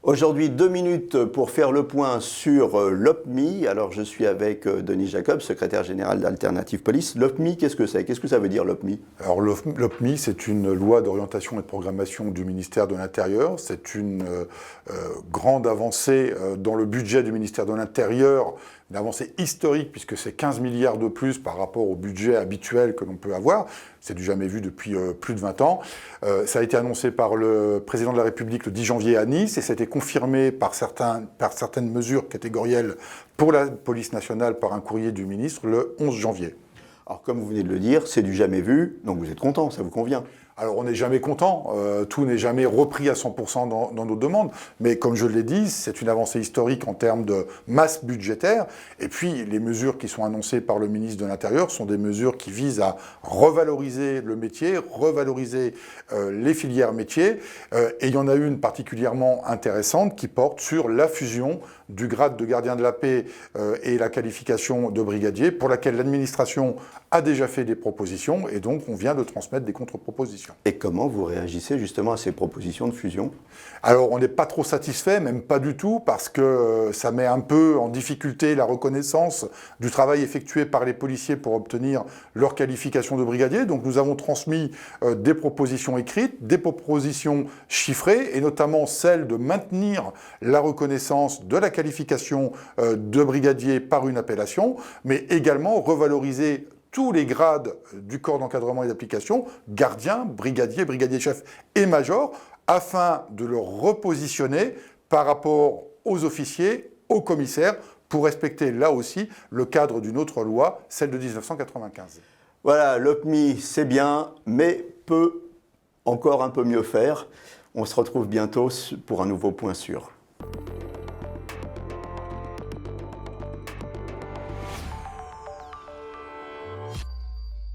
Aujourd'hui, 2 minutes pour faire le point sur l'OPMI. Alors, je suis avec Denis Jacob, secrétaire général d'Alternative Police. L'OPMI, qu'est-ce que c'est? Qu'est-ce que ça veut dire, l'OPMI? Alors, l'OPMI, c'est une loi d'orientation et de programmation du ministère de l'Intérieur. C'est une grande avancée dans le budget du ministère de l'Intérieur, une avancée historique puisque c'est 15 milliards de plus par rapport au budget habituel que l'on peut avoir. C'est du jamais vu depuis plus de 20 ans. Ça a été annoncé par le président de la République le 10 janvier à Nice et ça a été confirmé par certaines mesures catégorielles pour la police nationale par un courrier du ministre le 11 janvier. Alors, comme vous venez de le dire, c'est du jamais vu, donc vous êtes content, ça vous convient? Alors on n'est jamais content, tout n'est jamais repris à 100% dans nos demandes, mais comme je l'ai dit, c'est une avancée historique en termes de masse budgétaire, et puis les mesures qui sont annoncées par le ministre de l'Intérieur sont des mesures qui visent à revaloriser le métier, revaloriser les filières métiers, et il y en a une particulièrement intéressante qui porte sur la fusion du grade de gardien de la paix et la qualification de brigadier, pour laquelle l'administration a déjà fait des propositions, et donc on vient de transmettre des contre-propositions. Et comment vous réagissez justement à ces propositions de fusion? Alors on n'est pas trop satisfait, même pas du tout, parce que ça met un peu en difficulté la reconnaissance du travail effectué par les policiers pour obtenir leur qualification de brigadier. Donc nous avons transmis des propositions écrites, des propositions chiffrées, et notamment celle de maintenir la reconnaissance de la qualification de brigadier par une appellation, mais également revaloriser tous les grades du corps d'encadrement et d'application, gardien, brigadier, brigadier-chef et major, afin de le repositionner par rapport aux officiers, aux commissaires, pour respecter là aussi le cadre d'une autre loi, celle de 1995. Voilà, l'OPMI, c'est bien, mais peut encore un peu mieux faire. On se retrouve bientôt pour un nouveau point sûr.